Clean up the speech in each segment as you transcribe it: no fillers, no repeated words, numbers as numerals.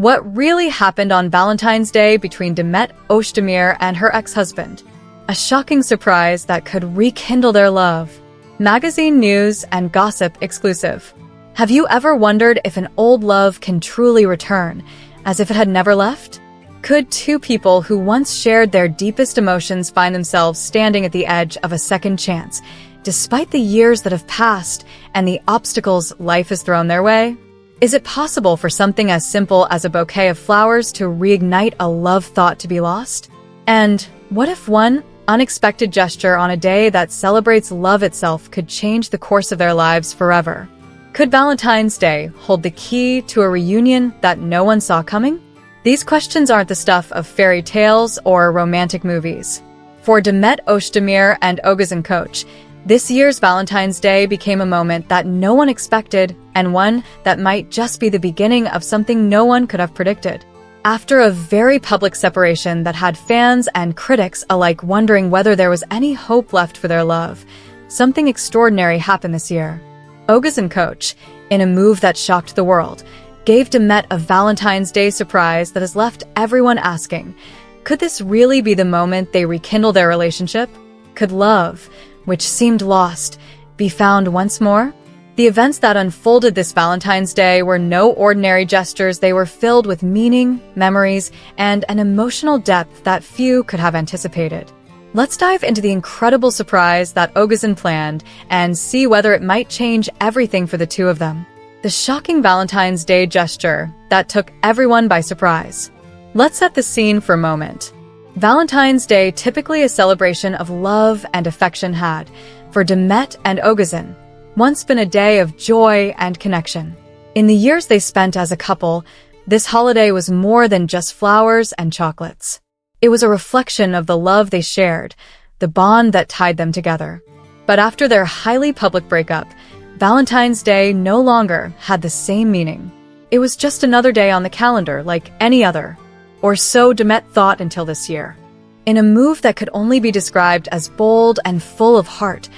What really happened on Valentine's Day between Demet Özdemir and her ex-husband? A shocking surprise that could rekindle their love. Magazine news and gossip exclusive. Have you ever wondered if an old love can truly return, as if it had never left? Could two people who once shared their deepest emotions find themselves standing at the edge of a second chance, despite the years that have passed and the obstacles life has thrown their way? Is it possible for something as simple as a bouquet of flowers to reignite a love thought to be lost? And what if one unexpected gesture on a day that celebrates love itself could change the course of their lives forever? Could Valentine's Day hold the key to a reunion that no one saw coming? These questions aren't the stuff of fairy tales or romantic movies. For Demet Özdemir and Oğuzhan Koç, this year's Valentine's Day became a moment that no one expected, and one that might just be the beginning of something no one could have predicted. After a very public separation that had fans and critics alike wondering whether there was any hope left for their love, something extraordinary happened this year. Oğuzhan Koç, in a move that shocked the world, gave Demet a Valentine's Day surprise that has left everyone asking, could this really be the moment they rekindle their relationship? Could love, which seemed lost, be found once more? The events that unfolded this Valentine's Day were no ordinary gestures. They were filled with meaning, memories, and an emotional depth that few could have anticipated. Let's dive into the incredible surprise that Oğuzhan planned and see whether it might change everything for the two of them. The shocking Valentine's Day gesture that took everyone by surprise. Let's set the scene for a moment. Valentine's Day, typically a celebration of love and affection, had, for Demet and Oğuzhan, once been a day of joy and connection. In the years they spent as a couple, this holiday was more than just flowers and chocolates. It was a reflection of the love they shared, the bond that tied them together. But after their highly public breakup, Valentine's Day no longer had the same meaning. It was just another day on the calendar like any other. Or so Demet thought until this year. In a move that could only be described as bold and full of heart,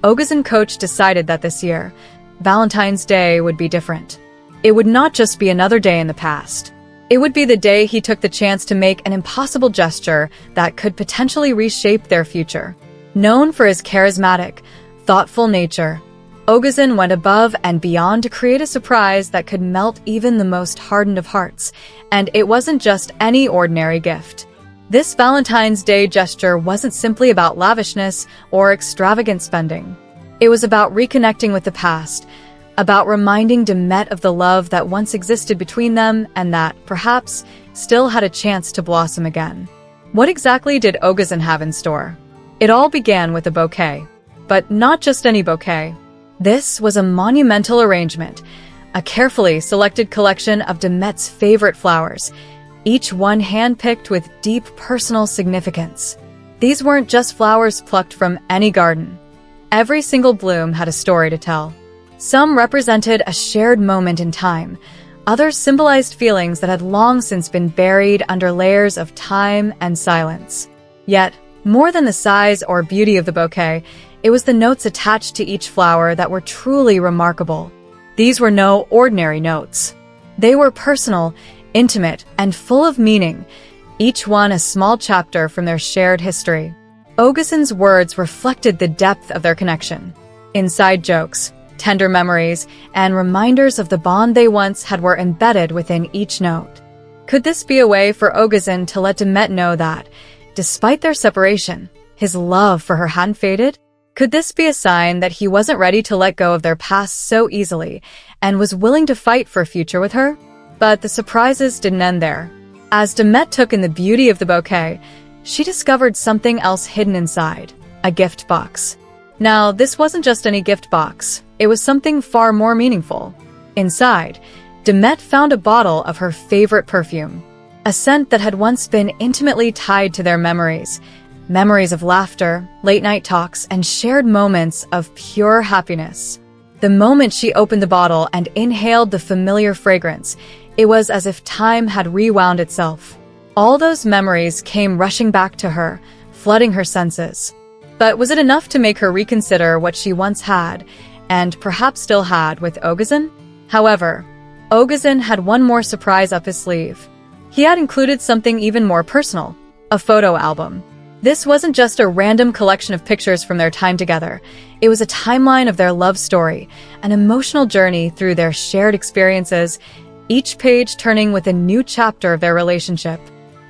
Oğuzhan Koç decided that this year, Valentine's Day would be different. It would not just be another day in the past. It would be the day he took the chance to make an impossible gesture that could potentially reshape their future. Known for his charismatic, thoughtful nature, Oğuzhan went above and beyond to create a surprise that could melt even the most hardened of hearts, and it wasn't just any ordinary gift. This Valentine's Day gesture wasn't simply about lavishness or extravagant spending. It was about reconnecting with the past, about reminding Demet of the love that once existed between them and that, perhaps, still had a chance to blossom again. What exactly did Oğuzhan have in store? It all began with a bouquet. But not just any bouquet. This was a monumental arrangement, a carefully selected collection of Demet's favorite flowers, each one hand-picked with deep personal significance. These weren't just flowers plucked from any garden. Every single bloom had a story to tell. Some represented a shared moment in time. Others symbolized feelings that had long since been buried under layers of time and silence. Yet, more than the size or beauty of the bouquet, it was the notes attached to each flower that were truly remarkable. These were no ordinary notes. They were personal, intimate, and full of meaning, each one a small chapter from their shared history. Oğuzhan's words reflected the depth of their connection. Inside jokes, tender memories, and reminders of the bond they once had were embedded within each note. Could this be a way for Oğuzhan to let Demet know that, despite their separation, his love for her hadn't faded? Could this be a sign that he wasn't ready to let go of their past so easily and was willing to fight for a future with her? But the surprises didn't end there. As Demet took in the beauty of the bouquet, she discovered something else hidden inside, a gift box. Now, this wasn't just any gift box. It was something far more meaningful. Inside, Demet found a bottle of her favorite perfume, a scent that had once been intimately tied to their memories. Memories of laughter, late-night talks, and shared moments of pure happiness. The moment she opened the bottle and inhaled the familiar fragrance, it was as if time had rewound itself. All those memories came rushing back to her, flooding her senses. But was it enough to make her reconsider what she once had, and perhaps still had, with Oğuzhan? However, Oğuzhan had one more surprise up his sleeve. He had included something even more personal, a photo album. This wasn't just a random collection of pictures from their time together. It was a timeline of their love story, an emotional journey through their shared experiences, each page turning with a new chapter of their relationship.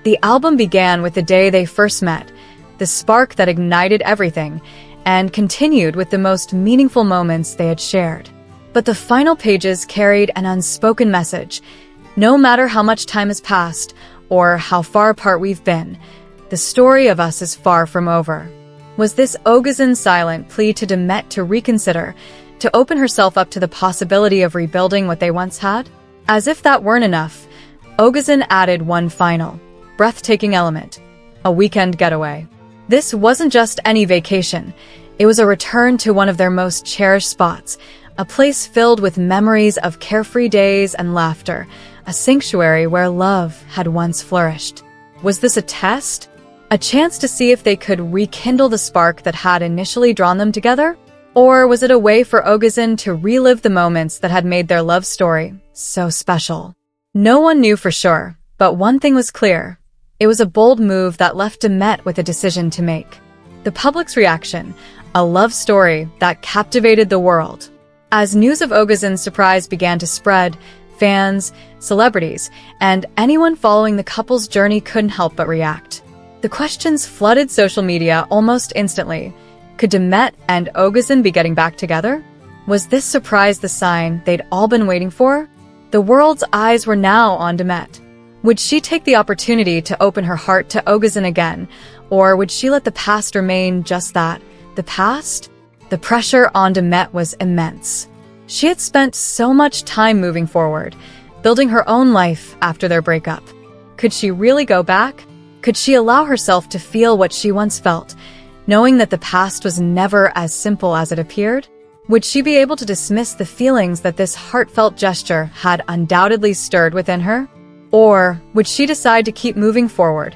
The album began with the day they first met, the spark that ignited everything, and continued with the most meaningful moments they had shared. But the final pages carried an unspoken message. No matter how much time has passed, or how far apart we've been, the story of us is far from over. Was this Oğuzhan's silent plea to Demet to reconsider, to open herself up to the possibility of rebuilding what they once had? As if that weren't enough, Oğuzhan added one final, breathtaking element, a weekend getaway. This wasn't just any vacation. It was a return to one of their most cherished spots, a place filled with memories of carefree days and laughter, a sanctuary where love had once flourished. Was this a test? A chance to see if they could rekindle the spark that had initially drawn them together? Or was it a way for Oğuzhan to relive the moments that had made their love story so special? No one knew for sure, but one thing was clear. It was a bold move that left Demet with a decision to make. The public's reaction, a love story that captivated the world. As news of Oğuzhan's surprise began to spread, fans, celebrities, and anyone following the couple's journey couldn't help but react. The questions flooded social media almost instantly. Could Demet and Oğuzhan be getting back together? Was this surprise the sign they'd all been waiting for? The world's eyes were now on Demet. Would she take the opportunity to open her heart to Oğuzhan again, or would she let the past remain just that, the past? The pressure on Demet was immense. She had spent so much time moving forward, building her own life after their breakup. Could she really go back? Could she allow herself to feel what she once felt, knowing that the past was never as simple as it appeared? Would she be able to dismiss the feelings that this heartfelt gesture had undoubtedly stirred within her? Or would she decide to keep moving forward,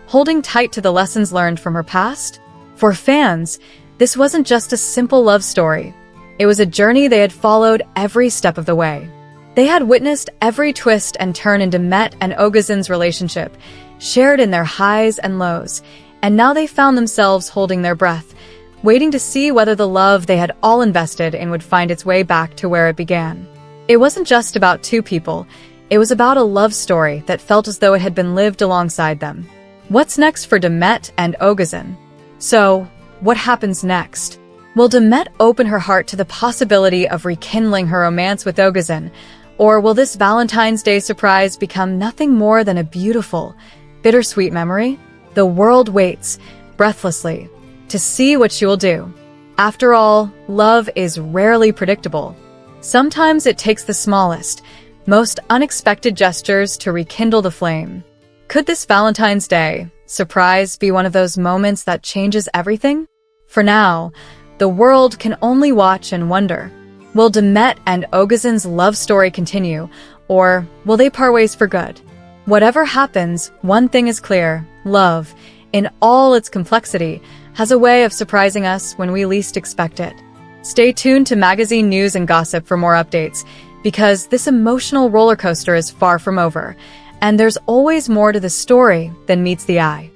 holding tight to the lessons learned from her past? For fans, this wasn't just a simple love story. It was a journey they had followed every step of the way. They had witnessed every twist and turn in Demet and Oğuzhan's relationship, shared in their highs and lows, and now they found themselves holding their breath, waiting to see whether the love they had all invested in would find its way back to where it began. It wasn't just about two people, it was about a love story that felt as though it had been lived alongside them. What's next for Demet and Oğuzhan? So, what happens next? Will Demet open her heart to the possibility of rekindling her romance with Oğuzhan, or will this Valentine's Day surprise become nothing more than a beautiful, bittersweet memory? The world waits, breathlessly, to see what she will do. After all, love is rarely predictable. Sometimes it takes the smallest, most unexpected gestures to rekindle the flame. Could this Valentine's Day surprise be one of those moments that changes everything? For now, the world can only watch and wonder. Will Demet and Oğuzhan's love story continue, or will they part ways for good? Whatever happens, one thing is clear: love, in all its complexity, has a way of surprising us when we least expect it. Stay tuned to magazine news and gossip for more updates, because this emotional roller coaster is far from over, and there's always more to the story than meets the eye.